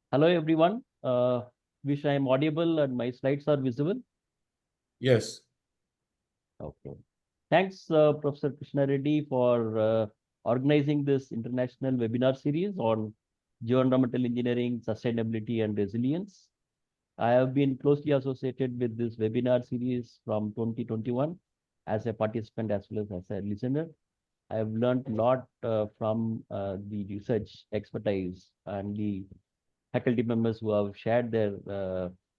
Hello, everyone. Wish I am audible and my slides are visible. Yes, Okay. Thanks, Professor Krishna Reddy, for organizing this international webinar series on geoenvironmental engineering, sustainability, and resilience. I have been closely associated with this webinar series from 2021 as a participant as well as a listener. I have learned a lot from the research expertise and the faculty members who have shared their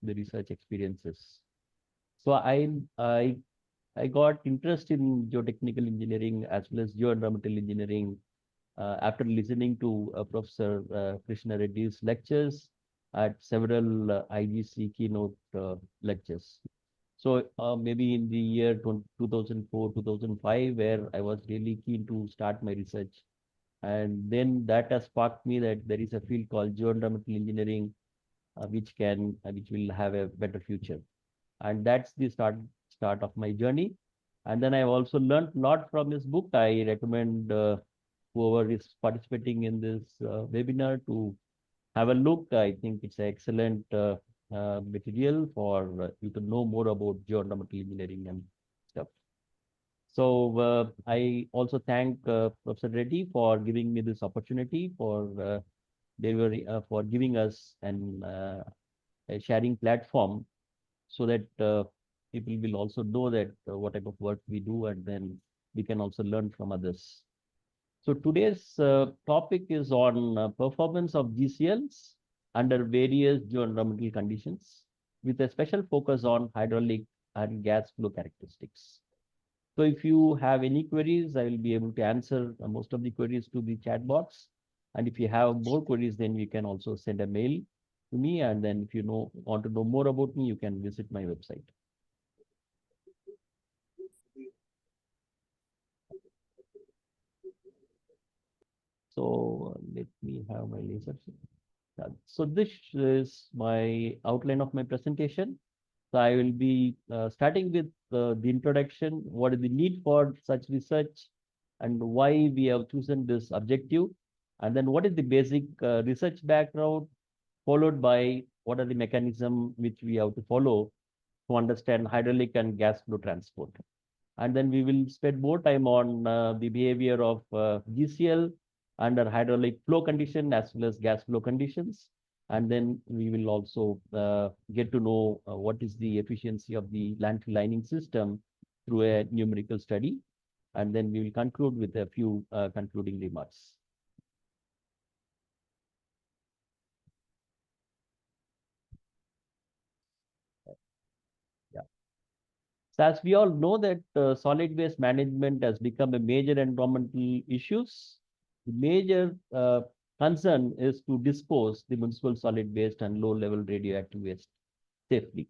the research experiences. So I got interest in geotechnical engineering as well as geoenvironmental engineering after listening to Professor Krishna Reddy's lectures at several IGC keynote lectures. So maybe in the year 2004, 2005, where I was really keen to start my research. And then that has sparked me that there is a field called geoenvironmental engineering, which will have a better future. And that's the start of my journey. And then I've also learned a lot from his book. I recommend whoever is participating in this webinar to have a look. I think it's an excellent material for you to know more about geoenvironmental engineering and stuff. So I also thank Professor Reddy for giving me this opportunity for delivery for giving us a sharing platform so that people will also know that what type of work we do, and then we can also learn from others. So today's topic is on performance of GCLs under various geoenvironmental conditions, with a special focus on hydraulic and gas flow characteristics. So if you have any queries, I will be able to answer most of the queries to the chat box. And if you have more queries, then you can also send a mail to me. And then if you want to know more about me, you can visit my website. So let me have my laser. So this is my outline of my presentation. So I will be starting with the introduction, what is the need for such research and why we have chosen this objective, and then what is the basic research background, followed by what are the mechanism which we have to follow to understand hydraulic and gas flow transport. And then we will spend more time on the behavior of GCL under hydraulic flow condition as well as gas flow conditions. And then we will also get to know what is the efficiency of the landfill lining system through a numerical study. And then we will conclude with a few concluding remarks. Yeah. So as we all know that solid waste management has become a major environmental issues. The major concern is to dispose the municipal solid waste and low level radioactive waste safely.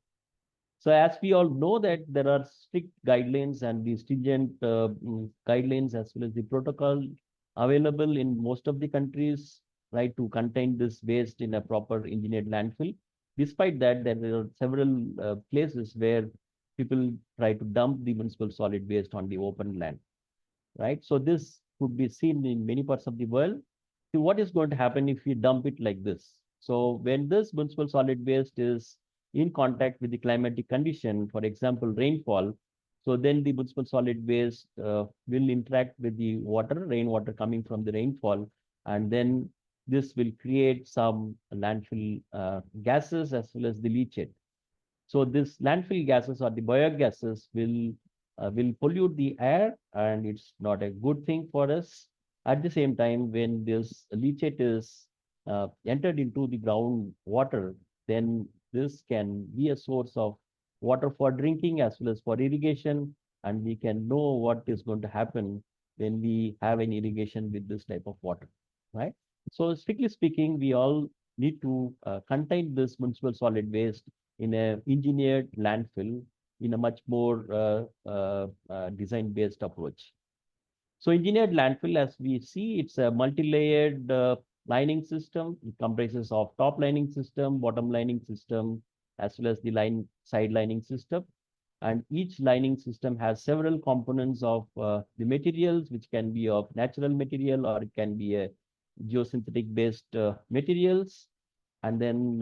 So as we all know that there are strict guidelines and the stringent guidelines as well as the protocol available in most of the countries, right, to contain this waste in a proper engineered landfill. Despite that, there are several places where people try to dump the municipal solid waste on the open land, right? So this could be seen in many parts of the world. See, what is going to happen if we dump it like this? So when this municipal solid waste is in contact with the climatic condition, for example, rainfall, so then the municipal solid waste will interact with the water, rainwater coming from the rainfall, and then this will create some landfill gases as well as the leachate. So this landfill gases or the biogases will pollute the air, and it's not a good thing for us. At the same time, when this leachate is entered into the groundwater, then this can be a source of water for drinking as well as for irrigation, and we can know what is going to happen when we have an irrigation with this type of water, right? So strictly speaking, we all need to contain this municipal solid waste in a engineered landfill in a much more design-based approach. So engineered landfill, as we see, it's a multi-layered lining system. It comprises of top lining system, bottom lining system, as well as the side lining system. And each lining system has several components of the materials, which can be of natural material or it can be a geosynthetic based materials. And then,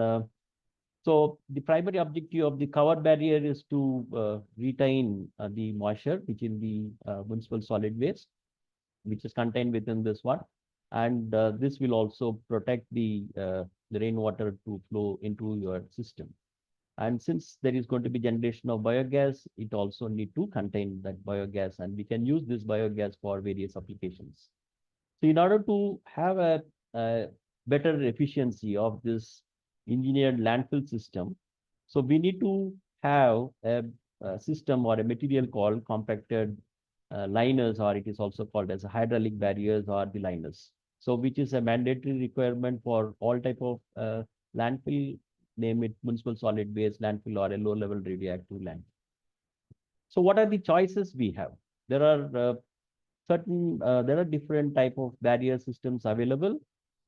so the primary objective of the cover barrier is to retain the moisture, which in the municipal solid waste, which is contained within this one. And this will also protect the rainwater to flow into your system. And since there is going to be generation of biogas, it also need to contain that biogas, and we can use this biogas for various applications. So in order to have a better efficiency of this engineered landfill system, so we need to have a system or a material called compacted liners, or it is also called as hydraulic barriers or the liners. So which is a mandatory requirement for all type of landfill, name it municipal solid waste landfill or a low level radioactive landfill. So what are the choices we have? There are there are different type of barrier systems available,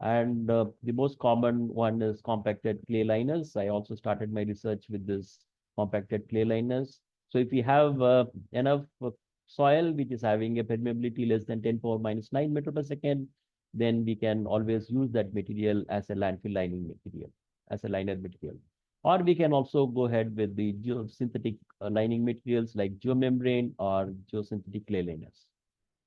and the most common one is compacted clay liners. I also started my research with this compacted clay liners. So if we have enough soil which is having a permeability less than 10 power minus 9 meter per second, then we can always use that material as a landfill lining material, as a liner material. Or we can also go ahead with the geosynthetic lining materials like geomembrane or geosynthetic clay liners.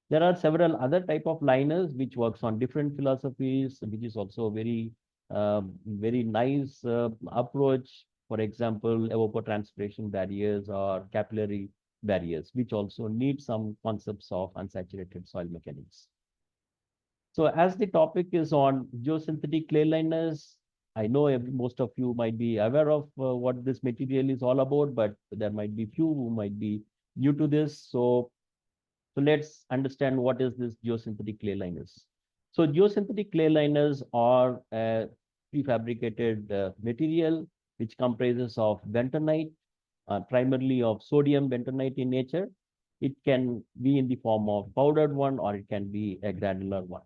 There are several other type of liners which works on different philosophies, which is also very nice approach. For example, evapotranspiration barriers or capillary barriers, which also need some concepts of unsaturated soil mechanics. So as the topic is on geosynthetic clay liners, I know most of you might be aware of what this material is all about, but there might be few who might be new to this. So let's understand what is this geosynthetic clay liners. So geosynthetic clay liners are a prefabricated material which comprises of bentonite, primarily of sodium bentonite in nature. It can be in the form of powdered one or it can be a granular one.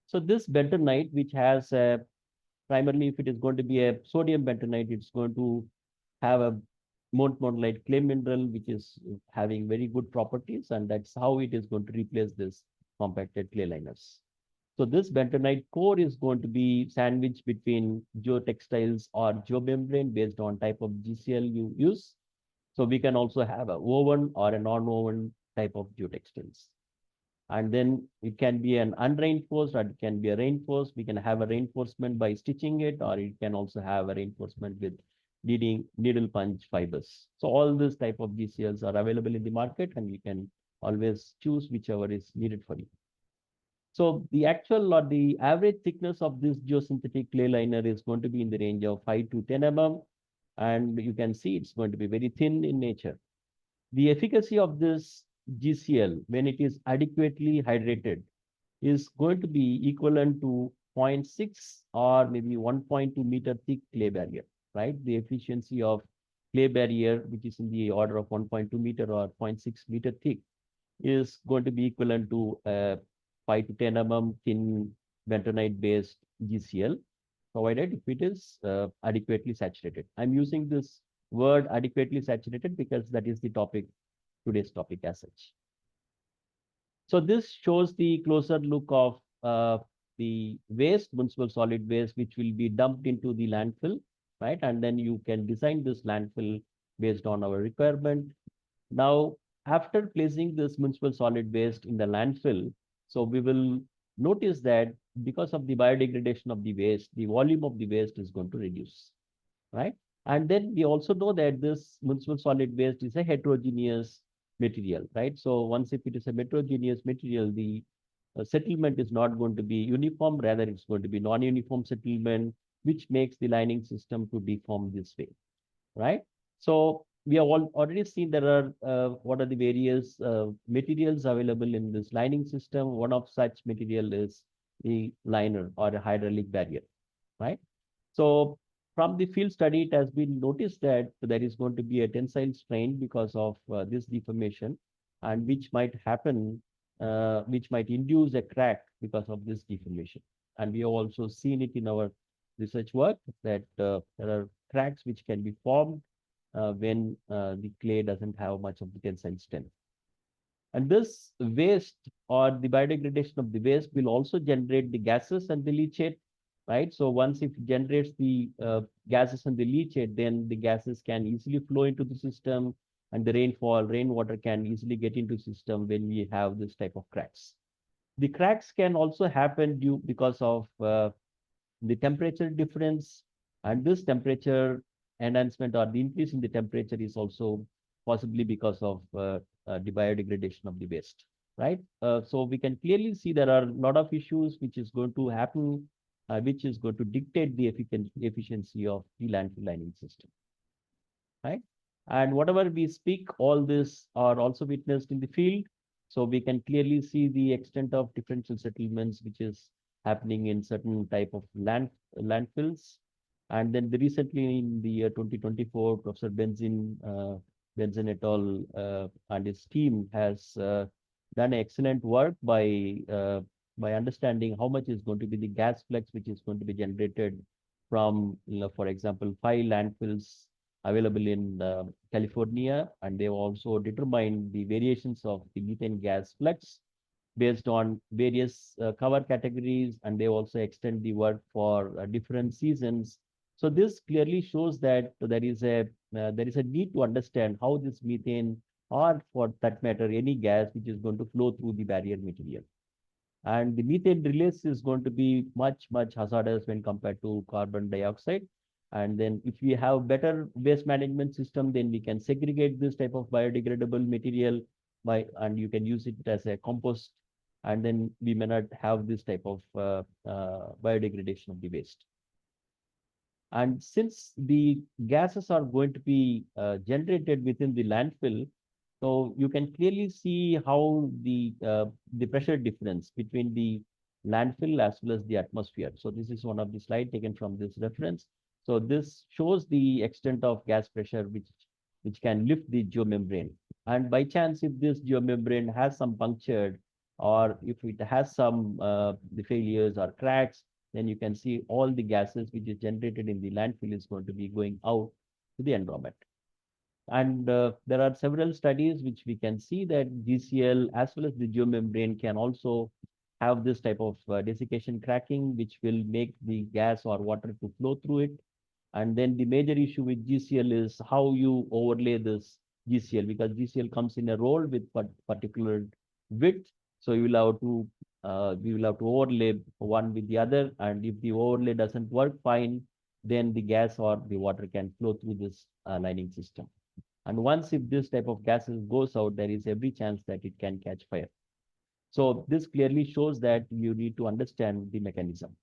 So this bentonite, which has primarily, if it is going to be a sodium bentonite, it's going to have a montmorillonite clay mineral, which is having very good properties, and that's how it is going to replace this compacted clay liners. So this bentonite core is going to be sandwiched between geotextiles or geomembrane based on type of GCL you use. So we can also have a woven or a non-woven type of geotextiles. And then it can be an unreinforced or it can be a reinforced. We can have a reinforcement by stitching it, or it can also have a reinforcement with needle punch fibers. So all this type of GCLs are available in the market, and you can always choose whichever is needed for you. So the actual or the average thickness of this geosynthetic clay liner is going to be in the range of 5 to 10 mm. And you can see it's going to be very thin in nature. The efficacy of this GCL, when it is adequately hydrated, is going to be equivalent to zero 0.6 or maybe 1.2 meter thick clay barrier, right? The efficiency of clay barrier, which is in the order of 1.2 meter or 0.6 meter thick, is going to be equivalent to 5 to 10 mm thin bentonite based GCL, provided if it is adequately saturated. I'm using this word adequately saturated because that is the topic, today's topic as such. So this shows the closer look of the waste, municipal solid waste, which will be dumped into the landfill, right? And then you can design this landfill based on our requirement. Now, after placing this municipal solid waste in the landfill, so we will notice that because of the biodegradation of the waste, the volume of the waste is going to reduce, right? And then we also know that this municipal solid waste is a heterogeneous material, right? So once if it is a heterogeneous material, the settlement is not going to be uniform, rather it's going to be non-uniform settlement, which makes the lining system to deform this way, right? So we have already seen there are what are the various materials available in this lining system. One of such material is the liner or a hydraulic barrier, right? So from the field study, it has been noticed that there is going to be a tensile strain because of this deformation, and which might happen, which might induce a crack because of this deformation. And we have also seen it in our research work that there are cracks which can be formed when the clay doesn't have much of the tensile strength. And this waste or the biodegradation of the waste will also generate the gases and the leachate, right? So once it generates the gases in the leachate, then the gases can easily flow into the system, and the rainwater can easily get into system when we have this type of cracks. The cracks can also happen due because of the temperature difference, and this temperature enhancement or the increase in the temperature is also possibly because of the biodegradation of the waste, right? So we can clearly see there are a lot of issues which is going to happen, which is going to dictate the efficiency of the landfill lining system, right? And whatever we speak, all this are also witnessed in the field. So we can clearly see the extent of differential settlements, which is happening in certain type of landfills. And then recently in the year 2024, Professor Benzin et al. And his team has done excellent work by understanding how much is going to be the gas flux which is going to be generated from, for example, 5 landfills available in California, and they've also determined the variations of the methane gas flux based on various cover categories, and they also extend the work for different seasons. So this clearly shows that there is a need to understand how this methane, or for that matter, any gas which is going to flow through the barrier material. And the methane release is going to be much hazardous when compared to carbon dioxide. And then if we have better waste management system, then we can segregate this type of biodegradable material and you can use it as a compost, and then we may not have this type of biodegradation of the waste. And since the gases are going to be generated within the landfill, so you can clearly see how the pressure difference between the landfill as well as the atmosphere. So this is one of the slide taken from this reference. So this shows the extent of gas pressure which can lift the geomembrane. And by chance, if this geomembrane has some punctured, or if it has some the failures or cracks, then you can see all the gases which is generated in the landfill is going to be going out to the environment. And there are several studies which we can see that GCL as well as the geomembrane can also have this type of desiccation cracking, which will make the gas or water to flow through it. And then the major issue with GCL is how you overlay this GCL, because GCL comes in a roll with particular width. So you will have to we will have to overlay one with the other. And if the overlay doesn't work fine, then the gas or the water can flow through this lining system. And once if this type of gases goes out, there is every chance that it can catch fire. So this clearly shows that you need to understand the mechanism.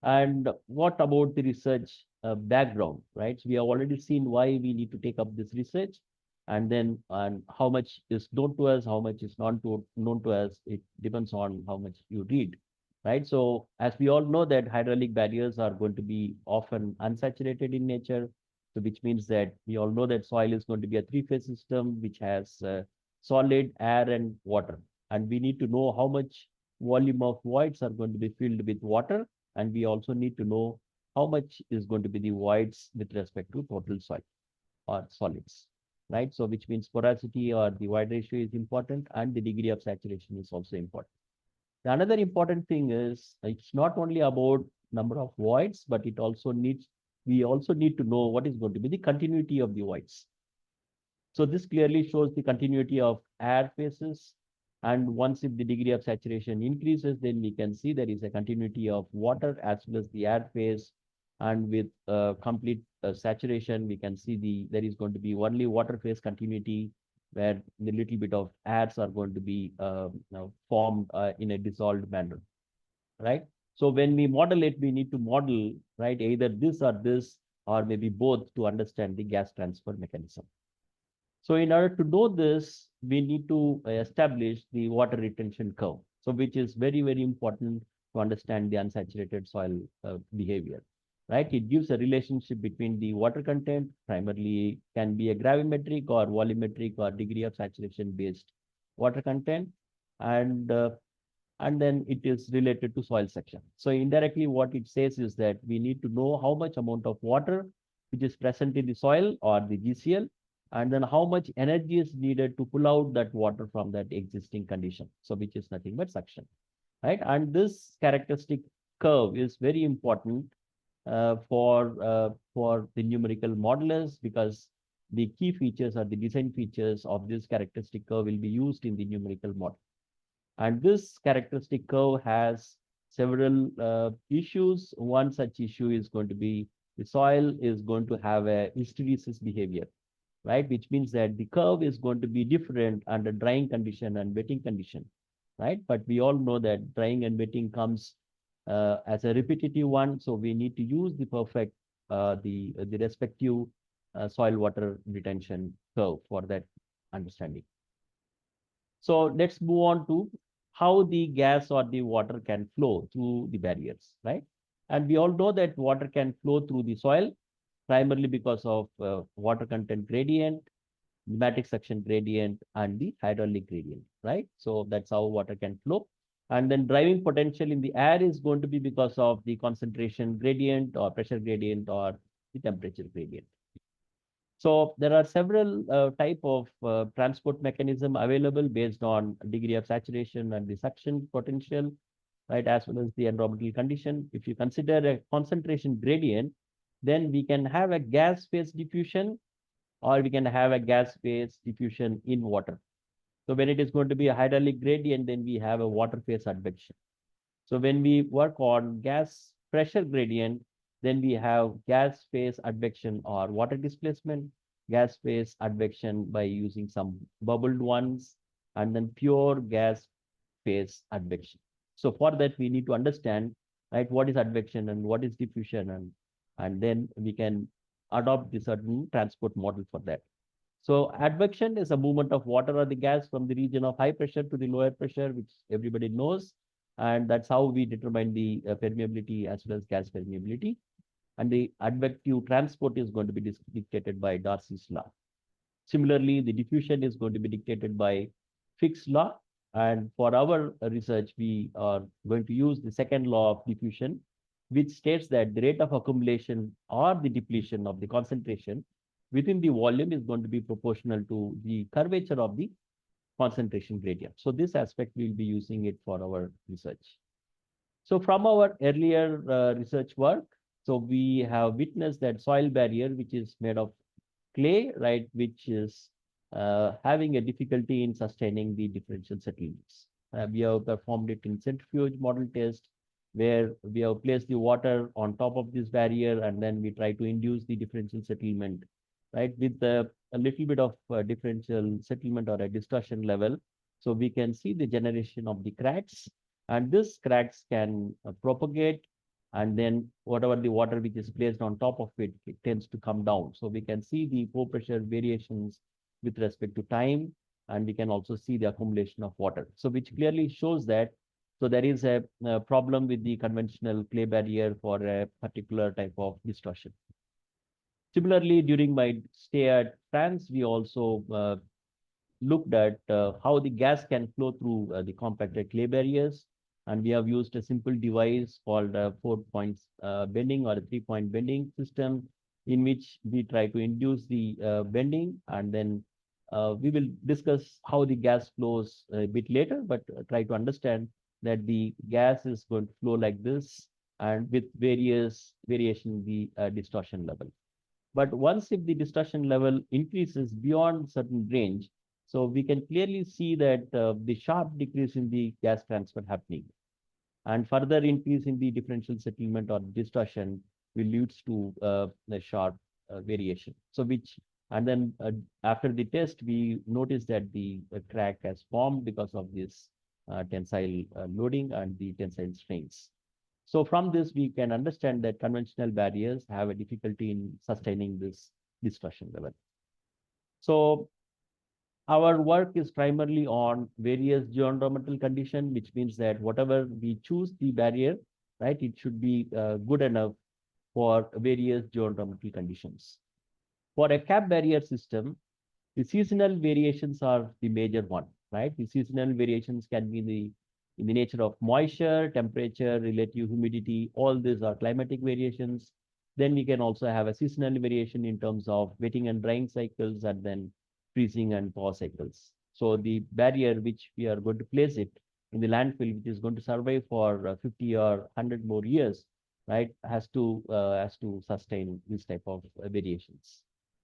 And what about the research background, right? So we have already seen why we need to take up this research, and then how much is known to us, how much is known to us. It depends on how much you read, right? So as we all know that hydraulic barriers are going to be often unsaturated in nature, so which means that we all know that soil is going to be a three-phase system which has solid, air, and water, and we need to know how much volume of voids are going to be filled with water, and we also need to know how much is going to be the voids with respect to total soil or solids, right? So which means porosity or the void ratio is important, and the degree of saturation is also important. The another important thing is it's not only about number of voids, but we also need to know what is going to be the continuity of the voids. So this clearly shows the continuity of air phases. And once if the degree of saturation increases, then we can see there is a continuity of water as well as the air phase. And with complete saturation, we can see there is going to be only water phase continuity, where the little bit of airs are going to be formed in a dissolved manner, right? So when we model it, we need to model, right, either this or maybe both to understand the gas transfer mechanism. So in order to know this, we need to establish the water retention curve. So which is very important to understand the unsaturated soil behavior, right? It gives a relationship between the water content, primarily can be a gravimetric or volumetric or degree of saturation based water content, and then it is related to soil section. So indirectly, what it says is that we need to know how much amount of water which is present in the soil or the GCL, and then how much energy is needed to pull out that water from that existing condition. So which is nothing but suction, right? And this characteristic curve is very important for the numerical modelers, because the key features or the design features of this characteristic curve will be used in the numerical model. And this characteristic curve has several issues. One such issue is going to be the soil is going to have a hysteresis behavior, right? Which means that the curve is going to be different under drying condition and wetting condition, right? But we all know that drying and wetting comes as a repetitive one. So we need to use the perfect, the respective soil water retention curve for that understanding. So let's move on to how the gas or the water can flow through the barriers, right? And we all know that water can flow through the soil primarily because of water content gradient, pneumatic suction gradient, and the hydraulic gradient, right? So that's how water can flow. And then driving potential in the air is going to be because of the concentration gradient or pressure gradient or the temperature gradient. So there are several type of transport mechanism available based on degree of saturation and the suction potential, right, as well as the environmental condition. If you consider a concentration gradient, then we can have a gas phase diffusion, or we can have a gas phase diffusion in water. So when it is going to be a hydraulic gradient, then we have a water phase advection. So when we work on gas pressure gradient, then we have gas phase advection or water displacement, gas phase advection by using some bubbled ones, and then pure gas phase advection. So for that, we need to understand, right, what is advection and what is diffusion, and then we can adopt the certain transport model for that. So advection is a movement of water or the gas from the region of high pressure to the lower pressure, which everybody knows. And that's how we determine the permeability as well as gas permeability. And the advective transport is going to be dictated by Darcy's law. Similarly, the diffusion is going to be dictated by Fick's law. And for our research, we are going to use the second law of diffusion, which states that the rate of accumulation or the depletion of the concentration within the volume is going to be proportional to the curvature of the concentration gradient. So this aspect, we'll be using it for our research. So from our earlier research work, so we have witnessed that soil barrier, which is made of clay, right, which is having a difficulty in sustaining the differential settlements. We have performed it in centrifuge model test, where we have placed the water on top of this barrier, and then we try to induce the differential settlement, right, with a little bit of differential settlement or a distortion level. So we can see the generation of the cracks, and this cracks can propagate, and then whatever the water which is placed on top of it, it tends to come down. So we can see the pore pressure variations with respect to time, and we can also see the accumulation of water. So which clearly shows that, so there is a problem with the conventional clay barrier for a particular type of distortion. Similarly, during my stay at France, we also looked at how the gas can flow through the compacted clay barriers. And we have used a simple device called a 4-point bending or a 3-point bending system, in which we try to induce the bending. And then we will discuss how the gas flows a bit later, but try to understand that the gas is going to flow like this, and with various variation in the distortion level. But once if the distortion level increases beyond certain range, so we can clearly see that the sharp decrease in the gas transfer happening, and further increase in the differential settlement or distortion will leads to a sharp variation. So which, and then after the test, we noticed that the crack has formed because of this tensile loading and the tensile strains. So from this, we can understand that conventional barriers have a difficulty in sustaining this distortion level. So our work is primarily on various geoenvironmental conditions, which means that whatever we choose the barrier, right, it should be good enough for various geoenvironmental conditions. For a cap barrier system, the seasonal variations are the major one, right? The seasonal variations can be in the nature of moisture, temperature, relative humidity. All these are climatic variations. Then we can also have a seasonal variation in terms of wetting and drying cycles, and then freezing and thaw cycles. So the barrier which we are going to place it in the landfill, which is going to survive for 50 or 100 more years, right, has to sustain this type of variations.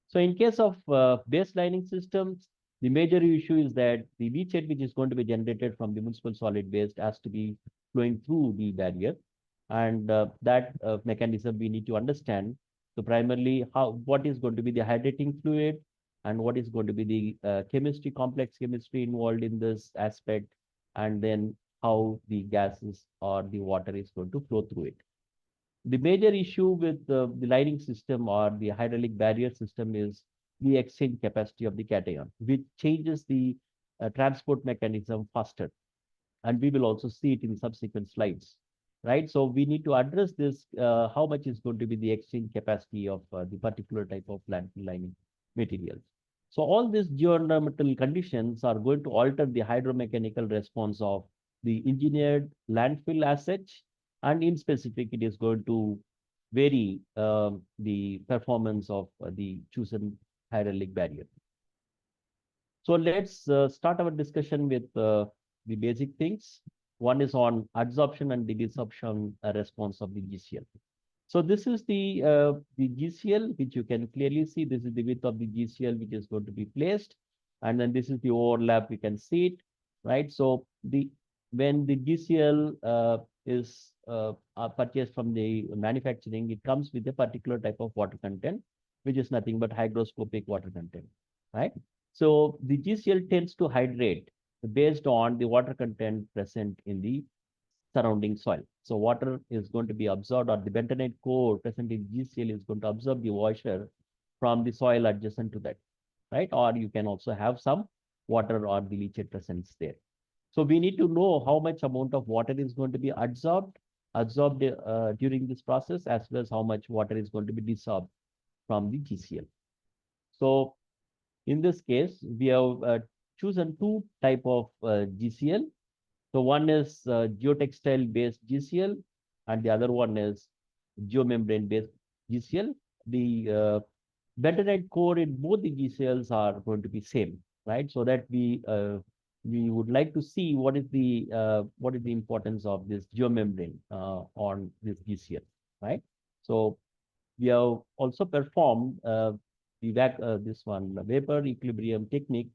So in case of baselining systems, the major issue is that the leachate which is going to be generated from the municipal solid waste has to be flowing through the barrier, and that mechanism we need to understand. So primarily, what is going to be the hydrating fluid, and what is going to be the chemistry, complex chemistry involved in this aspect, and then how the gases or the water is going to flow through it. The major issue with the lining system or the hydraulic barrier system is the exchange capacity of the cation, which changes the transport mechanism faster. And we will also see it in subsequent slides, right? So we need to address this, how much is going to be the exchange capacity of the particular type of landfill lining materials. So all these geoenvironmental conditions are going to alter the hydromechanical response of the engineered landfill as such, and in specific, it is going to vary the performance of the chosen hydraulic barrier. So let's start our discussion with the basic things. One is on adsorption and the desorption response of the GCL. So this is the GCL, which you can clearly see. This is the width of the GCL, which is going to be placed. And then this is the overlap, you can see it, right? So when the GCL is purchased from the manufacturing, it comes with a particular type of water content, which is nothing but hygroscopic water content, right? So the GCL tends to hydrate based on the water content present in the surrounding soil. So water is going to be absorbed, or the bentonite core present in GCL is going to absorb the moisture from the soil adjacent to that, right? Or you can also have some water or the leachate presence there. So we need to know how much amount of water is going to be absorbed during this process, as well as how much water is going to be desorbed from the GCL. So in this case, we have chosen two type of GCL. So one is geotextile based GCL, and the other one is geomembrane based GCL. The bentonite core in both the GCLs are going to be same, right? So that we would like to see what is the importance of this geomembrane on this GCL, right? So we have also performed this one, the vapor equilibrium technique,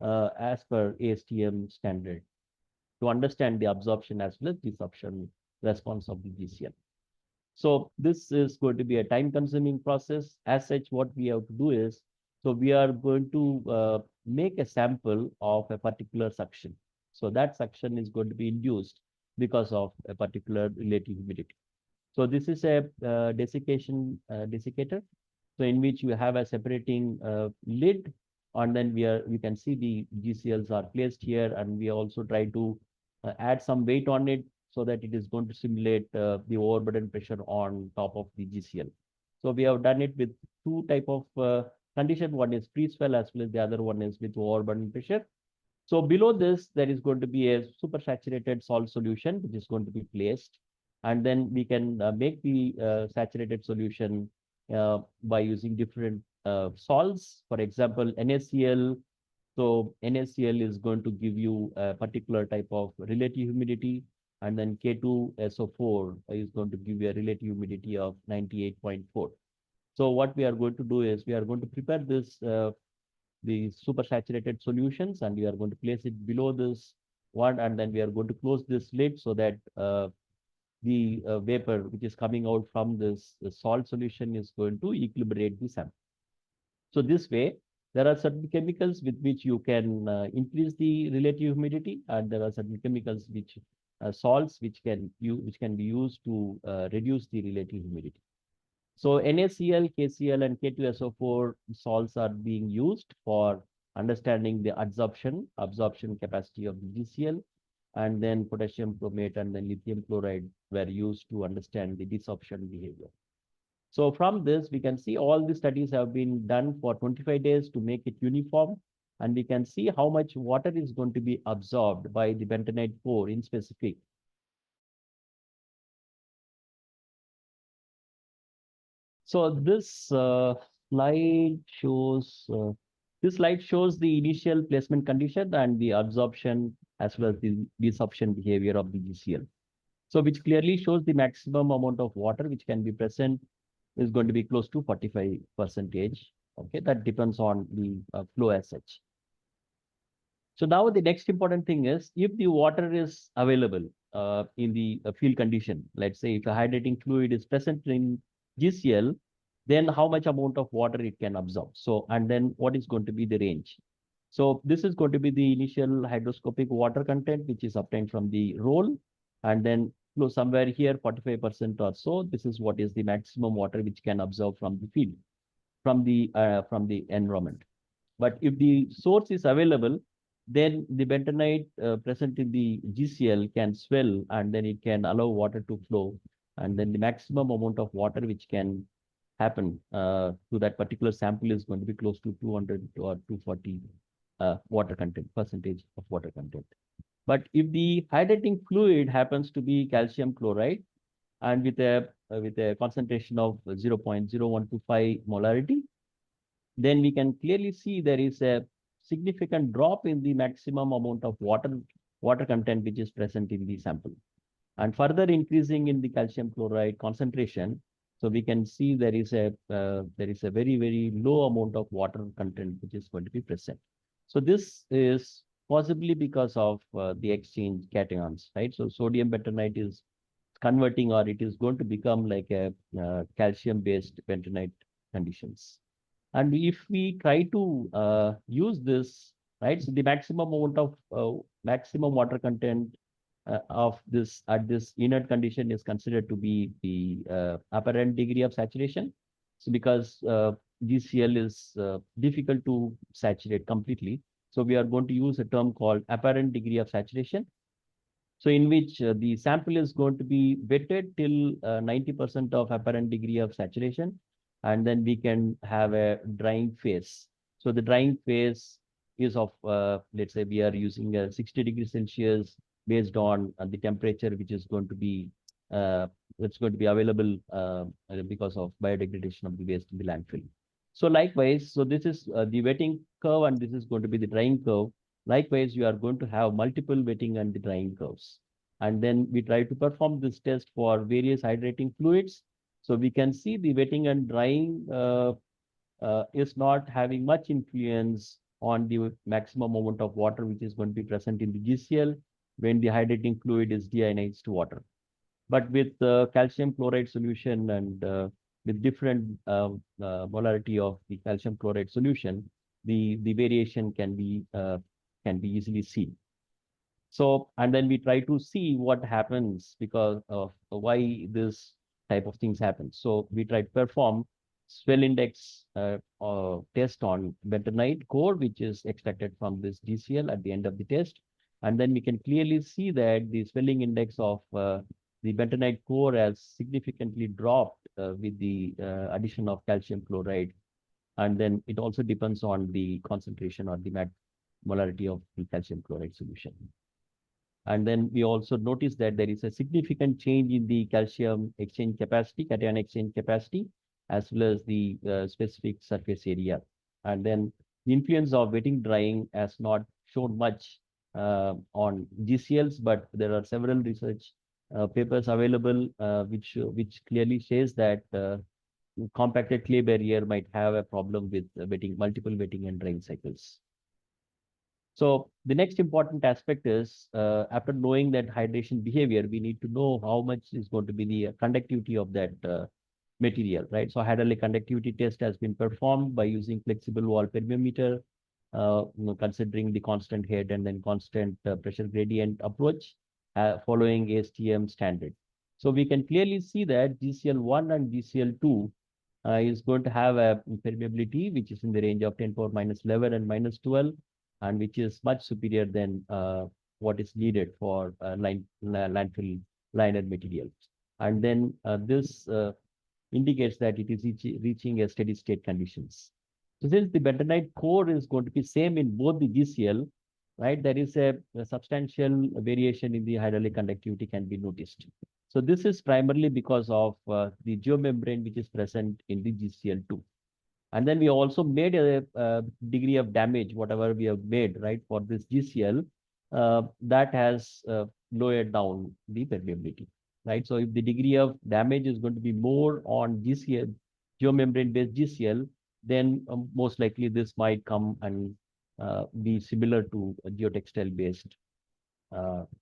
as per ASTM standard, to understand the absorption as well as desorption response of the GCL. So this is going to be a time-consuming process. As such, what we have to do is, so we are going to make a sample of a particular suction. So that suction is going to be induced because of a particular relative humidity. So this is a desiccator, so in which you have a separating lid, and then you can see the GCLs are placed here, and we also try to add some weight on it so that it is going to simulate the overburden pressure on top of the GCL. So we have done it with two type of condition. One is pre-swell, as well as the other one is with overburden pressure. So below this, there is going to be a supersaturated salt solution, which is going to be placed. And then we can make the saturated solution by using different salts. For example, NaCl. So NaCl is going to give you a particular type of relative humidity. And then K2SO4 is going to give you a relative humidity of 98.4. So what we are going to do is we are going to prepare this the supersaturated solutions, and we are going to place it below this one, and then we are going to close this lid so that the vapor which is coming out from this salt solution is going to equilibrate the sample. So this way, there are certain chemicals with which you can increase the relative humidity, and there are certain chemicals which salts which can be used to reduce the relative humidity. So NaCl, KCl, and K2SO4 salts are being used for understanding the absorption capacity of the GCL, and then potassium chromate and then lithium chloride were used to understand the desorption behavior. So from this, we can see all the studies have been done for 25 days to make it uniform, and we can see how much water is going to be absorbed by the bentonite core in specific. So slide shows the initial placement condition and the absorption as well as the desorption behavior of the GCL. So which clearly shows the maximum amount of water which can be present is going to be close to 45%. Okay, that depends on the flow as such. So now the next important thing is if the water is available in the field condition, let's say if a hydrating fluid is present in GCL, then how much amount of water it can absorb. So, and then what is going to be the range? So this is going to be the initial hydroscopic water content, which is obtained from the roll, and then flow somewhere here, 45% or so. This is what is the maximum water which can absorb from the field, from the environment. But if the source is available, then the bentonite present in the GCL can swell and then it can allow water to flow. And then the maximum amount of water which can happen to that particular sample is going to be close to 200 or 240 water content, percentage of water content. But if the hydrating fluid happens to be calcium chloride and with a concentration of 0.0125 molarity, then we can clearly see there is a significant drop in the maximum amount of water content which is present in the sample. And further increasing in the calcium chloride concentration, so we can see there is a very low amount of water content which is going to be present. So this is possibly because of the exchange cations, right? So sodium bentonite is converting, or it is going to become like a calcium-based bentonite conditions. And if we try to use this, right, so the maximum water content of this at this inert condition is considered to be the apparent degree of saturation. So because GCL is difficult to saturate completely, so we are going to use a term called apparent degree of saturation. So in which the sample is going to be wetted till 90% of apparent degree of saturation, and then we can have a drying phase. So the drying phase is of, let's say we are using a 60 degrees Celsius based on the temperature which is going to be that's going to be available because of biodegradation of the waste in the landfill. So likewise, so this is the wetting curve and this is going to be the drying curve. Likewise, you are going to have multiple wetting and the drying curves. And then we try to perform this test for various hydrating fluids. So we can see the wetting and drying is not having much influence on the maximum amount of water which is going to be present in the GCL when the hydrating fluid is deionized to water. But with calcium chloride solution and with different molarity of the calcium chloride solution, the variation can be easily seen. So, and then we try to see what happens because of why this type of things happen. So we try to perform swell index test on bentonite core, which is extracted from this GCL at the end of the test. And then we can clearly see that the swelling index of the bentonite core has significantly dropped with the addition of calcium chloride. And then it also depends on the concentration or the molarity of the calcium chloride solution. And then we also notice that there is a significant change in the calcium exchange capacity, cation exchange capacity, as well as the specific surface area. And then the influence of wetting drying has not shown much on GCLs, but there are several research papers available which clearly says that compacted clay barrier might have a problem with multiple wetting and drying cycles. So the next important aspect is after knowing that hydration behavior, we need to know how much is going to be the conductivity of that material, right? So hydraulic conductivity test has been performed by using flexible wall permeometer, considering the constant head and then constant pressure gradient approach following ASTM standard. So we can clearly see that GCL1 and GCL2 is going to have a permeability which is in the range of 10 power minus 11 and minus 12, and which is much superior than what is needed for landfill liner materials. And then this indicates that it is reaching a steady state conditions. So since the bentonite core is going to be same in both the GCL, right, there is a substantial variation in the hydraulic conductivity can be noticed. So this is primarily because of the geomembrane which is present in the GCL2. And then we also made a degree of damage, whatever we have made, right, for this GCL. that has lowered down the permeability, right? So if the degree of damage is going to be more on GCL, geomembrane-based GCL, then most likely this might come and be similar to a geotextile-based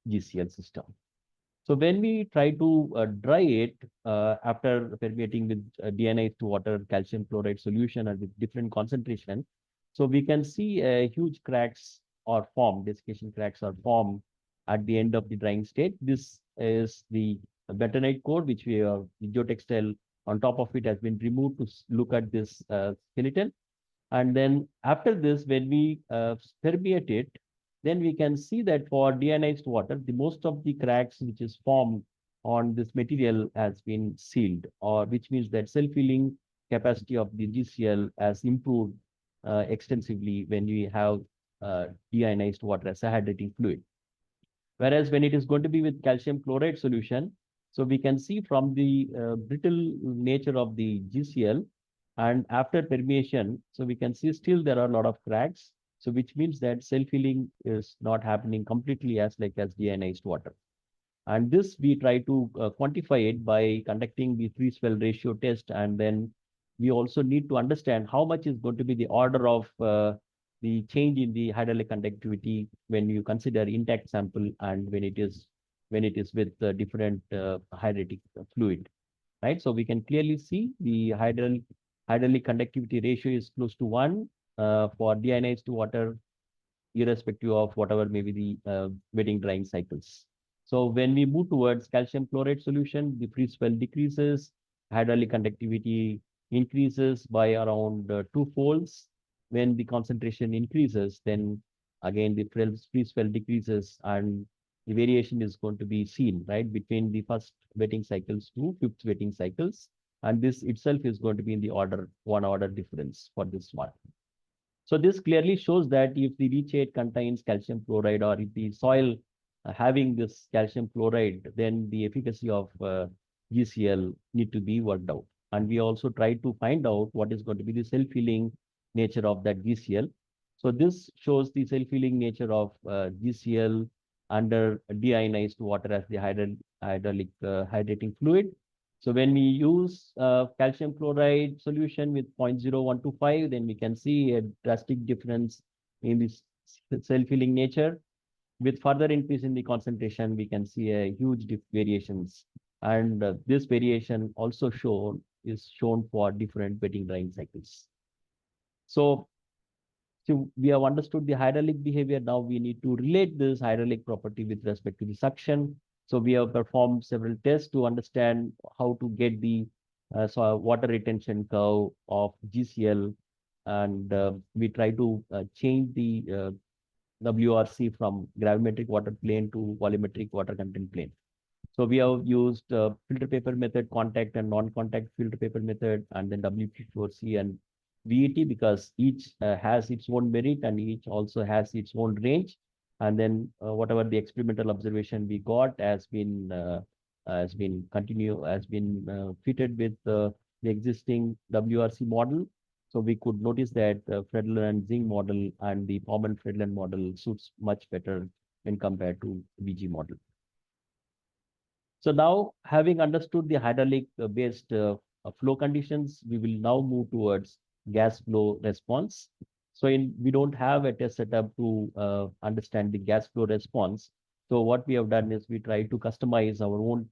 GCL system. So when we try to dry it after permeating with deionized water, calcium chloride solution and with different concentration, so we can see huge cracks are formed, desiccation cracks are formed at the end of the drying state. This is the bentonite core, which we have, the geotextile on top of it has been removed to look at this skeleton. And then after this, when we permeate it, then we can see that for deionized water, the most of the cracks which is formed on this material has been sealed, or which means that self-healing capacity of the GCL has improved extensively when we have deionized water as a hydrating fluid. Whereas when it is going to be with calcium chloride solution, so we can see from the brittle nature of the GCL and after permeation, so we can see still there are a lot of cracks. So which means that self-healing is not happening completely as like as deionized water. And this we try to quantify it by conducting the free swell ratio test. And then we also need to understand how much is going to be the order of the change in the hydraulic conductivity when you consider intact sample and when it is with different hydraulic fluid, right? So we can clearly see the hydraulic conductivity ratio is close to 1 for deionized water, irrespective of whatever may be the wetting drying cycles. So when we move towards calcium chloride solution, the free swell decreases, hydraulic conductivity increases by around two folds. When the concentration increases, then again the free swell decreases and the variation is going to be seen, right, between the first wetting cycles to fifth wetting cycles. And this itself is going to be in the order, 1 order difference for this one. So this clearly shows that if the leachate contains calcium chloride or if the soil having this calcium chloride, then the efficacy of GCL need to be worked out. And we also try to find out what is going to be the self-healing nature of that GCL. So this shows the self-healing nature of GCL under deionized water as the hydraulic hydrating fluid. So when we use calcium chloride solution with 0.0125, then we can see a drastic difference in this self-healing nature. With further increase in the concentration, we can see a huge variations. And this variation also is shown for different wetting drying cycles. So we have understood the hydraulic behavior. Now we need to relate this hydraulic property with respect to the suction. So we have performed several tests to understand how to get the water retention curve of GCL. And we try to change the WRC from gravimetric water plane to volumetric water content plane. So we have used filter paper method, contact and non-contact filter paper method, and then WP4C and VET, because each has its own merit and each also has its own range. And then whatever the experimental observation we got has been fitted with the existing WRC model. So we could notice that Friedlander and Zing model and the Baumann-Friedlander model suits much better when compared to VG model. So now, having understood the hydraulic based flow conditions, we will now move towards gas flow response. So we don't have a test setup to understand the gas flow response. So what we have done is we try to customize our own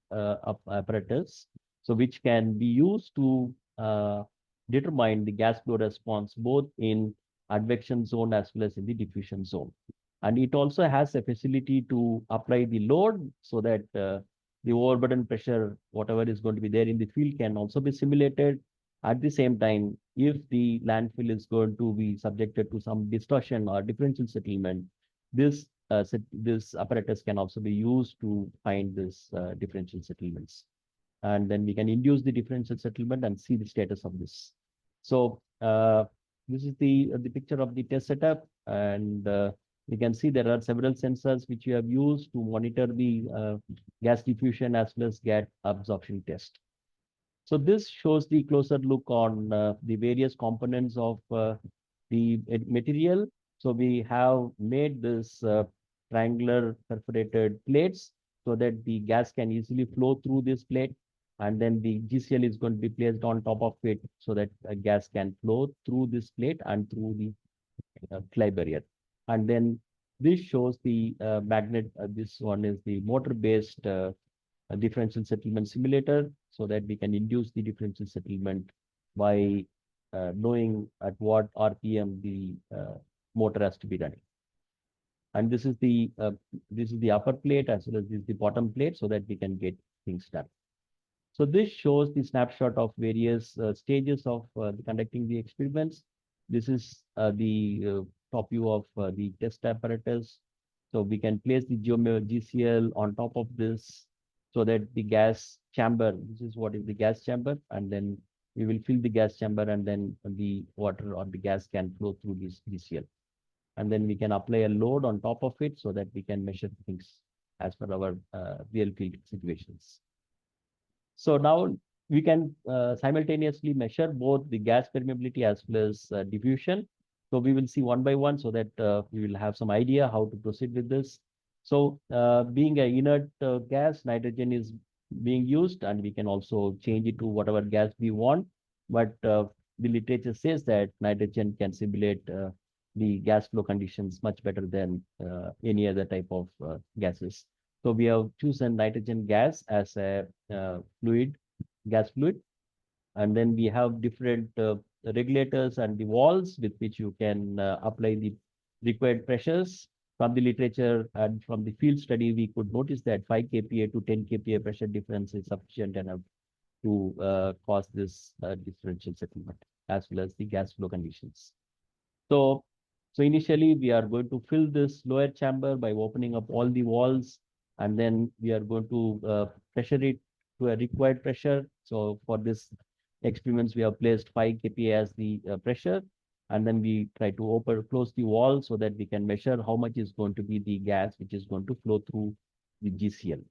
apparatus, so which can be used to determine the gas flow response both in advection zone as well as in the diffusion zone. And it also has a facility to apply the load so that the overburden pressure, whatever is going to be there in the field, can also be simulated. At the same time, if the landfill is going to be subjected to some distortion or differential settlement, this apparatus can also be used to find this differential settlements. And then we can induce the differential settlement and see the status of this. So this is the picture of the test setup, and you can see there are several sensors which we have used to monitor the gas diffusion as well as gas absorption test. So this shows the closer look on the various components of the material. So we have made this triangular perforated plates so that the gas can easily flow through this plate. And then the GCL is going to be placed on top of it so that gas can flow through this plate and through the fly barrier. And then this shows the magnet. This one is the motor-based differential settlement simulator so that we can induce the differential settlement by knowing at what RPM the motor has to be running. And this is the upper plate as well as this is the bottom plate so that we can get things done. So this shows the snapshot of various stages of conducting the experiments. This is the top view of the test apparatus. So we can place the GCL on top of this so that the gas chamber, this is what is the gas chamber, and then we will fill the gas chamber and then the water or the gas can flow through this GCL. And then we can apply a load on top of it so that we can measure things as per our real field situations. So now we can simultaneously measure both the gas permeability as well as diffusion. So we will see one by one so that we will have some idea how to proceed with this. So being an inert gas, nitrogen is being used and we can also change it to whatever gas we want. But the literature says that nitrogen can simulate the gas flow conditions much better than any other type of gases. So we have chosen nitrogen gas as a gas fluid, and then we have different regulators and the valves with which you can apply the required pressures. From the literature and from the field study, we could notice that 5 kPa to 10 kPa pressure difference is sufficient enough to cause this differential settlement as well as the gas flow conditions. So, so initially we are going to fill this lower chamber by opening up all the walls, and then we are going to pressure it to a required pressure. So for this experiments, we have placed 5 kPa as the pressure, and then we try to close the wall so that we can measure how much is going to be the gas which is going to flow through the GCL.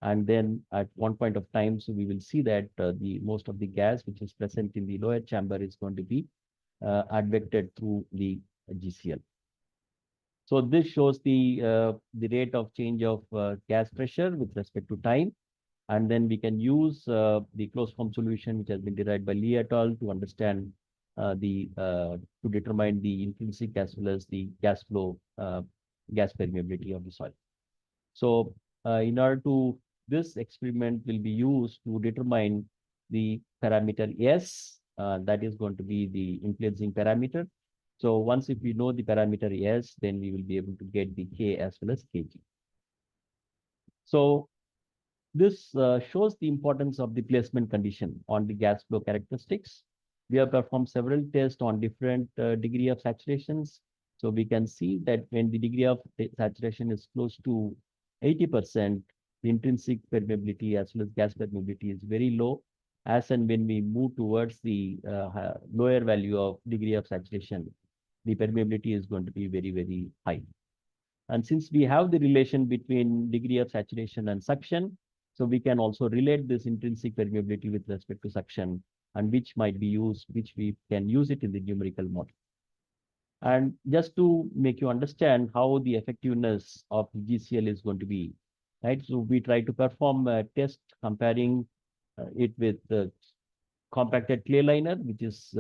And then at one point of time, so we will see that the most of the gas which is present in the lower chamber is going to be advected through the GCL. So this shows the rate of change of gas pressure with respect to time. And then we can use the closed form solution, which has been derived by Lee et al. To understand to determine the intrinsic as well as the gas flow, gas permeability of the soil. So in order to, this experiment will be used to determine the parameter S, that is going to be the influencing parameter. So once if we know the parameter S, then we will be able to get the K as well as Kg. So this shows the importance of the placement condition on the gas flow characteristics. We have performed several tests on different degree of saturations. So we can see that when the degree of saturation is close to 80%, the intrinsic permeability as well as gas permeability is very low. As and when we move towards the lower value of degree of saturation, the permeability is going to be very, very high. And since we have the relation between degree of saturation and suction, so we can also relate this intrinsic permeability with respect to suction, and which might be used, which we can use it in the numerical model. And just to make you understand how the effectiveness of GCL is going to be, right? So we try to perform a test comparing it with the compacted clay liner, which is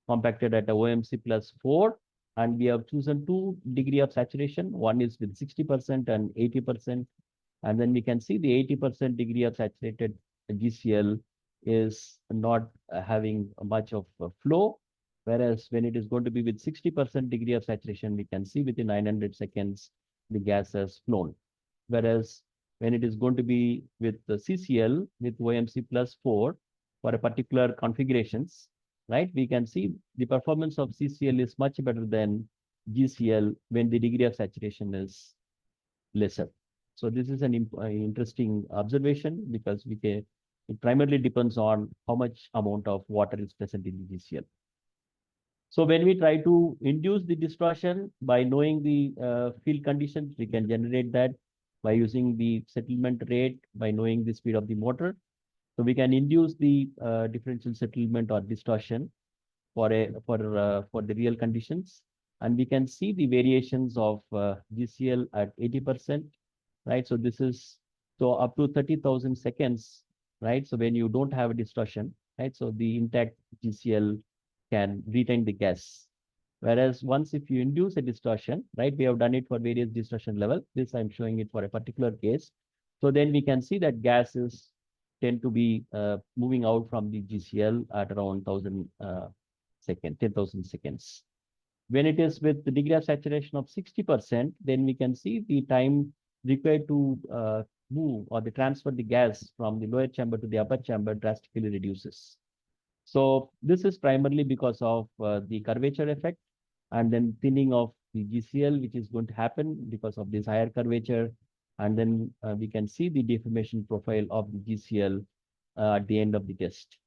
compacted at a OMC plus 4. And we have chosen 2 degree of saturation. One is with 60% and 80%. And then we can see the 80% degree of saturated GCL is not having much of flow. Whereas when it is going to be with 60% degree of saturation, we can see within 900 seconds, the gas has flown. Whereas when it is going to be with the CCL with OMC plus 4 for a particular configurations, right, we can see the performance of CCL is much better than GCL when the degree of saturation is lesser. So this is an interesting observation because it primarily depends on how much amount of water is present in the GCL. So when we try to induce the distortion by knowing the field conditions, we can generate that by using the settlement rate, by knowing the speed of the motor. So we can induce the differential settlement or distortion for the real conditions. And we can see the variations of GCL at 80%, right? So this is so up to 30,000 seconds, right? So when you don't have a distortion, right? So the intact GCL can retain the gas. Whereas once if you induce a distortion, right? We have done it for various distortion level. This I'm showing it for a particular case. So then we can see that gases tend to be moving out from the GCL at around 1,000 second, 10,000 seconds. When it is with the degree of saturation of 60%, then we can see the time required to move or the transfer the gas from the lower chamber to the upper chamber drastically reduces. So this is primarily because of the curvature effect and then thinning of the GCL, which is going to happen because of this higher curvature. And then we can see the deformation profile of the GCL at the end of the test.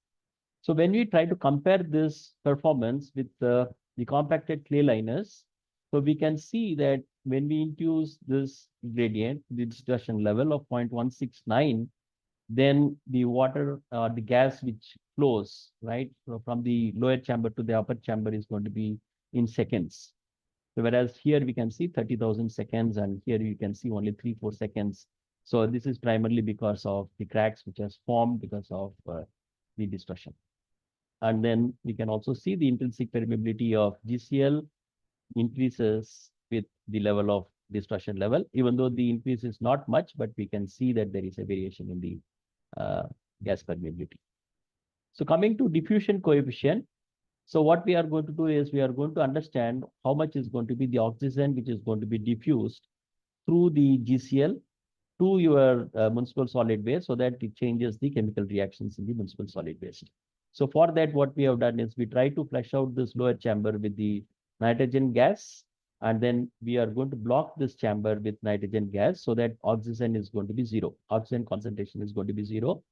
So when we try to compare this performance with the compacted clay liners, so we can see that when we induce this gradient, the distortion level of 0.169, then the water, the gas which flows, right, so from the lower chamber to the upper chamber is going to be in seconds. So whereas here we can see 30,000 seconds, and here you can see only 3-4 seconds. So this is primarily because of the cracks which has formed because of the distortion. And then we can also see the intrinsic permeability of GCL increases with the level of distortion level, even though the increase is not much, but we can see that there is a variation in the gas permeability. So coming to diffusion coefficient, so what we are going to do is we are going to understand how much is going to be the oxygen which is going to be diffused through the GCL to your municipal solid waste so that it changes the chemical reactions in the municipal solid waste. So for that, what we have done is we try to flush out this lower chamber with the nitrogen gas, and then we are going to block this chamber with nitrogen gas so that oxygen is going to be zero. Oxygen concentration is going to be zero.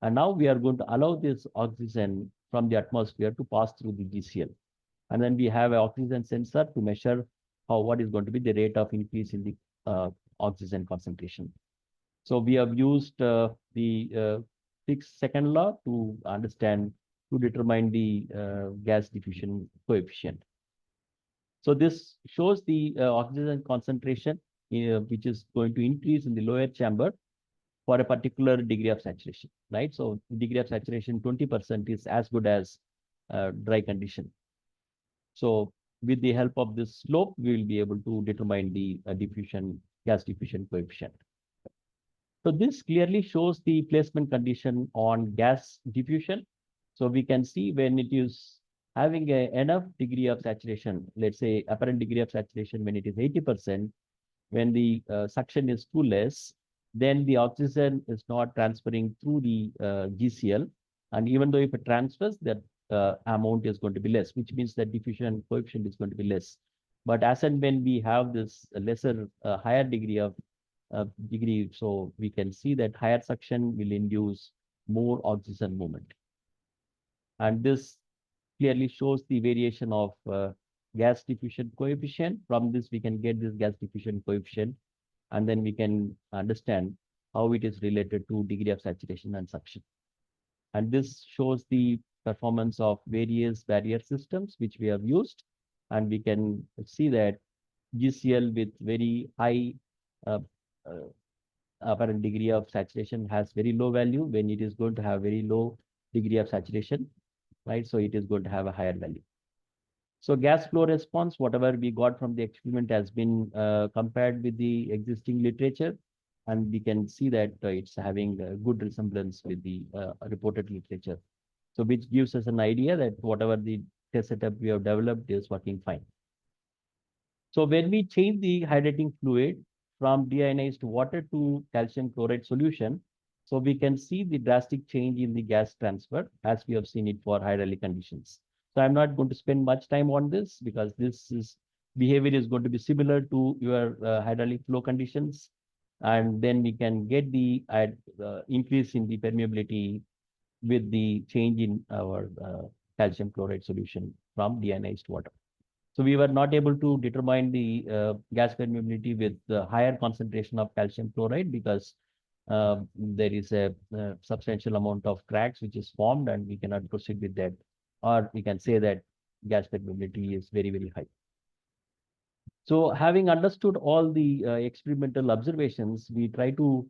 And now we are going to allow this oxygen from the atmosphere to pass through the GCL. And then we have an oxygen sensor to measure what is going to be the rate of increase in the oxygen concentration. So we have used the 6-second law to understand, to determine the gas diffusion coefficient. So this shows the oxygen concentration, which is going to increase in the lower chamber for a particular degree of saturation, right? So degree of saturation 20% is as good as dry condition. So with the help of this slope, we will be able to determine the gas diffusion coefficient. So this clearly shows the placement condition on gas diffusion. So we can see when it is having enough degree of saturation, let's say apparent degree of saturation when it is 80%, when the suction is too less, then the oxygen is not transferring through the GCL. And even though if it transfers, that amount is going to be less, which means that diffusion coefficient is going to be less. But as and when we have this lesser, higher degree of so we can see that higher suction will induce more oxygen movement. And this clearly shows the variation of gas diffusion coefficient. From this, we can get this gas diffusion coefficient, and then we can understand how it is related to degree of saturation and suction. And this shows the performance of various barrier systems which we have used. And we can see that GCL with very high uh, uh, apparent degree of saturation has very low value when it is going to have very low degree of saturation, right? So it is going to have a higher value. So gas flow response, whatever we got from the experiment has been compared with the existing literature. And we can see that it's having a good resemblance with the reported literature. So which gives us an idea that whatever the test setup we have developed is working fine. So when we change the hydrating fluid from deionized water to calcium chloride solution, so we can see the drastic change in the gas transfer as we have seen it for hydraulic conditions. So I'm not going to spend much time on this because behavior is going to be similar to your hydraulic flow conditions. And then we can get the increase in the permeability with the change in our calcium chloride solution from deionized water. So we were not able to determine the gas permeability with the higher concentration of calcium chloride because there is a substantial amount of cracks which is formed and we cannot proceed with that. Or we can say that gas permeability is very, very high. So having understood all the experimental observations, we try to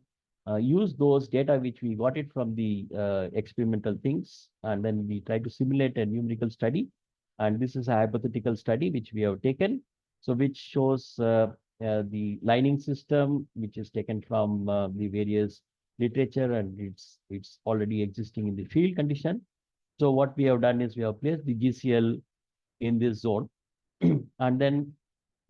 use those data which we got it from the experimental things, and then we try to simulate a numerical study. And this is a hypothetical study which we have taken. So which shows the lining system, which is taken from the various literature, and it's already existing in the field condition. So what we have done is we have placed the GCL in this zone, and then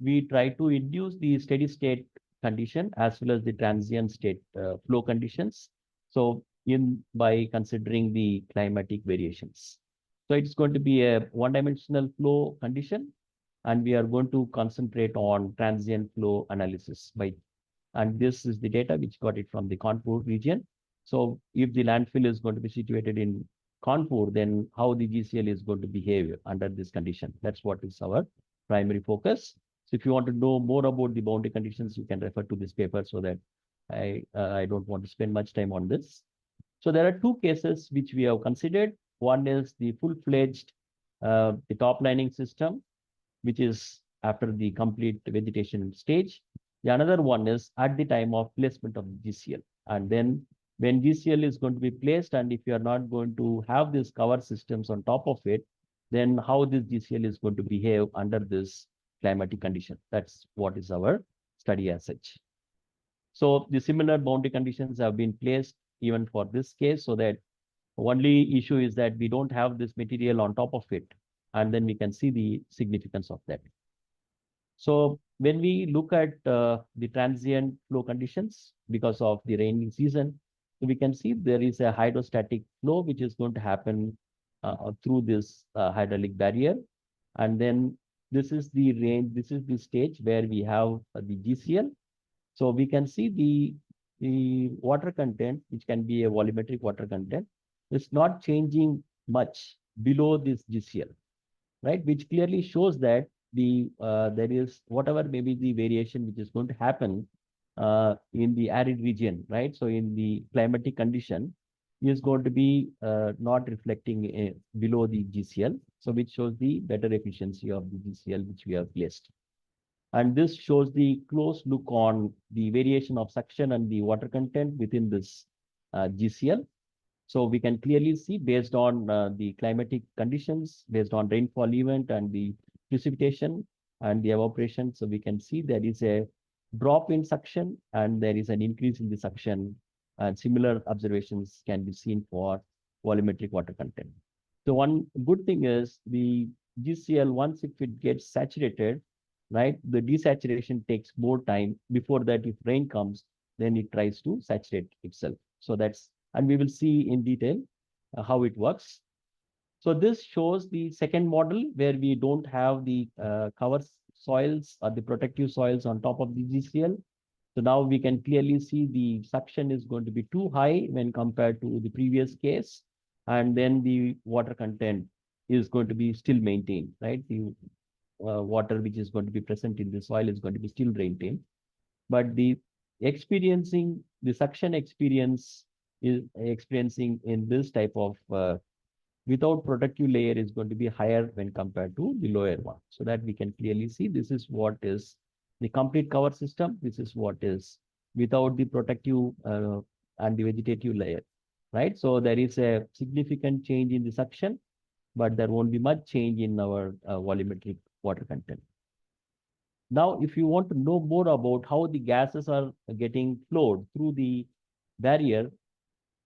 we try to induce the steady state condition as well as the transient state flow conditions. So in by considering the climatic variations. So it's going to be a one-dimensional flow condition, and we are going to concentrate on transient flow analysis by, and this is the data which got it from the Kanpur region. So if the landfill is going to be situated in Kanpur, then how the GCL is going to behave under this condition. That's what is our primary focus. So if you want to know more about the boundary conditions, you can refer to this paper, so that I don't want to spend much time on this. So there are two cases which we have considered. One is the full-fledged the top lining system, which is after the complete vegetation stage. The another one is at the time of placement of GCL. And then when GCL is going to be placed, and if you are not going to have these cover systems on top of it, then how this GCL is going to behave under this climatic condition. That's what is our study as such. So the similar boundary conditions have been placed even for this case, so that only issue is that we don't have this material on top of it, and then we can see the significance of that. So when we look at the transient flow conditions because of the rainy season, we can see there is a hydrostatic flow which is going to happen through this hydraulic barrier. And then this is the range, this is the stage where we have the GCL. So we can see the water content, which can be a volumetric water content, is not changing much below this GCL, right? Which clearly shows that there is whatever maybe the variation which is going to happen in the arid region, right? So in the climatic condition is going to be not reflecting below the GCL, so which shows the better efficiency of the GCL which we have placed. And this shows the close look on the variation of suction and the water content within this GCL. So we can clearly see based on the climatic conditions, based on rainfall event and the precipitation and the evaporation. So we can see there is a drop in suction and there is an increase in the suction, and similar observations can be seen for volumetric water content. So one good thing is the GCL, once if it gets saturated, right, the desaturation takes more time. Before that, if rain comes, then it tries to saturate itself. So that's, and we will see in detail how it works. So this shows the second model where we don't have the cover soils or the protective soils on top of the GCL. So now we can clearly see the suction is going to be too high when compared to the previous case. And then the water content is going to be still maintained, right? The water which is going to be present in the soil is going to be still maintained. But the suction experience is experiencing in this type of without protective layer is going to be higher when compared to the lower one. So that we can clearly see this is what is the complete cover system. This is what is without the protective and the vegetative layer, right? So there is a significant change in the suction, but there won't be much change in our volumetric water content. Now, if you want to know more about how the gases are getting flowed through the barrier,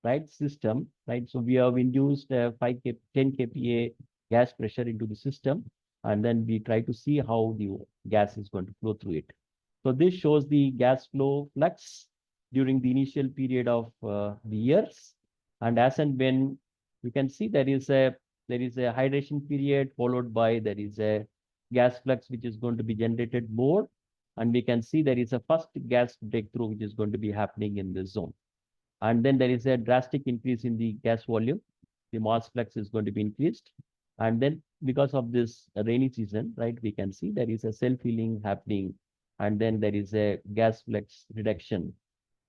right, system, right? So we have induced 10 kPa gas pressure into the system, and then we try to see how the gas is going to flow through it. So this shows the gas flow flux during the initial period of the years, and as and when you can see there is a hydration period followed by there is a gas flux which is going to be generated more, and we can see there is a first gas breakthrough which is going to be happening in this zone. And then there is a drastic increase in the gas volume. The mass flux is going to be increased. And then because of this rainy season, right, we can see there is a self-healing happening. And then there is a gas flux reduction.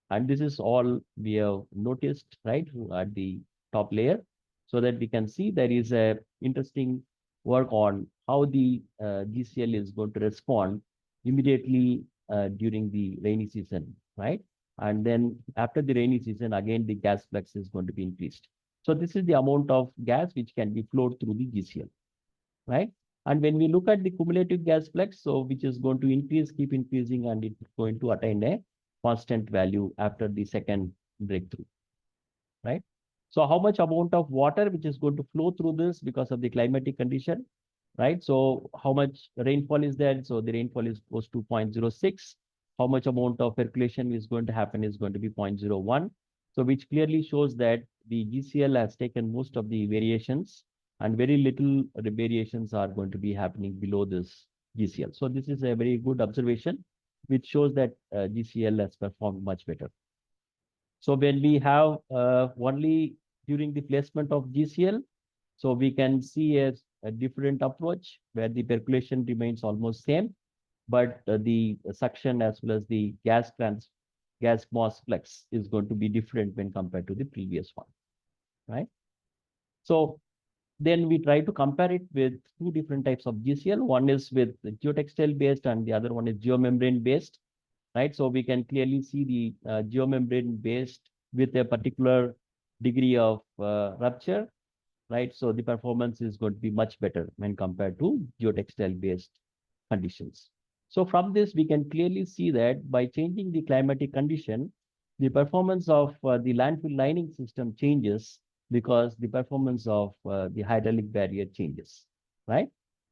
And this is all we have noticed, right, at the top layer, so that we can see there is a interesting work on how the GCL is going to respond immediately during the rainy season, right? And then after the rainy season, again, the gas flux is going to be increased. So this is the amount of gas which can be flowed through the GCL, right? And when we look at the cumulative gas flux, so which is going to increase, keep increasing, and it's going to attain a constant value after the second breakthrough, right? So how much amount of water which is going to flow through this because of the climatic condition, right? So how much rainfall is there? So the rainfall is close to 0.06. How much amount of percolation is going to happen is going to be 0.01. So which clearly shows that the GCL has taken most of the variations and very little variations are going to be happening below this GCL. So this is a very good observation, which shows that GCL has performed much better. So when we have only during the placement of GCL, so we can see a different approach where the percolation remains almost same, but the suction as well as the gas mass flux is going to be different when compared to the previous one, right? So then we try to compare it with two different types of GCL. One is with geotextile based and the other one is geomembrane based, right? So we can clearly see the geomembrane based with a particular degree of rupture, right? So the performance is going to be much better when compared to geotextile based conditions. So from this, we can clearly see that by changing the climatic condition, the performance of the landfill lining system changes because the performance of the hydraulic barrier changes, right?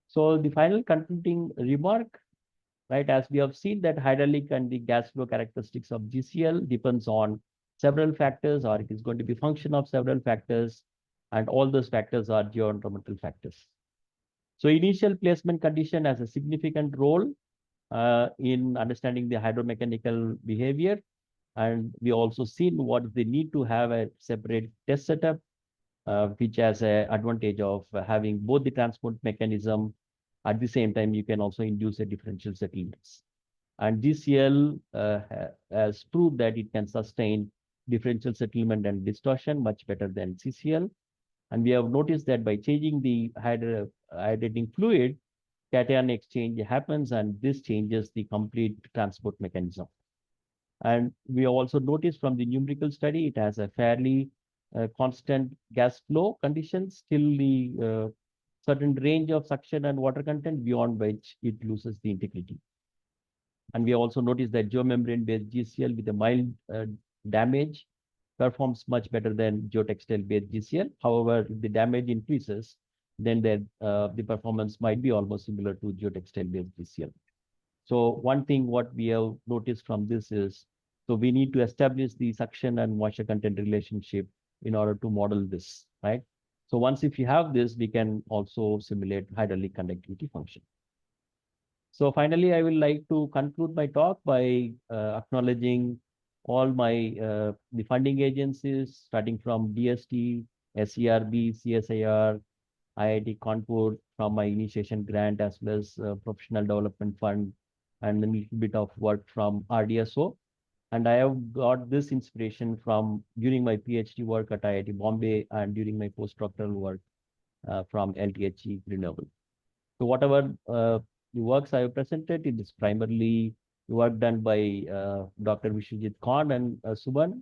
So the final concluding remark, right, as we have seen that hydraulic and the gas flow characteristics of GCL depends on several factors, or it is going to be function of several factors, and all those factors are geoenvironmental factors. So initial placement condition has a significant role in understanding the hydromechanical behavior. And we also seen what is the need to have a separate test setup, which has an advantage of having both the transport mechanism. At the same time, you can also induce a differential settlements. And GCL has proved that it can sustain differential settlement and distortion much better than CCL. And we have noticed that by changing the hydrating fluid, cation exchange happens, and this changes the complete transport mechanism. And we also noticed from the numerical study, it has a fairly constant gas flow conditions till the certain range of suction and water content beyond which it loses the integrity. And we also noticed that geomembrane-based GCL with a mild damage performs much better than geotextile-based GCL. However, if the damage increases, then the performance might be almost similar to geotextile-based GCL. So one thing what we have noticed from this is, so we need to establish the suction and moisture content relationship in order to model this, right? So once if you have this, we can also simulate hydraulic conductivity function. So finally, I will like to conclude my talk by acknowledging all my the funding agencies, starting from DST, SERB, CSIR, IIT Kanpur from my initiation grant, as well as Professional Development Fund, and a little bit of work from RDSO. And I have got this inspiration from during my PhD work at IIT Bombay and during my postdoctoral work from LTHE Renewable. So whatever the works I have presented, it is primarily work done by Dr. Vishwajit Khan and Suban.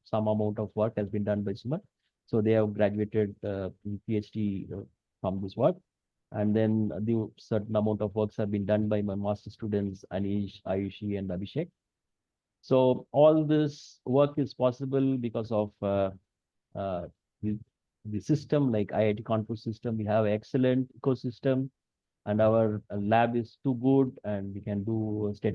Some amount of work has been done by Suban. So they have graduated PhD from this work. And then the certain amount of works have been done by my master students, Anish, Ayushi, and Abhishek. So all this work is possible because of uh, the, the system like IIT Kanpur system. We have excellent ecosystem and our lab is too good and we can do state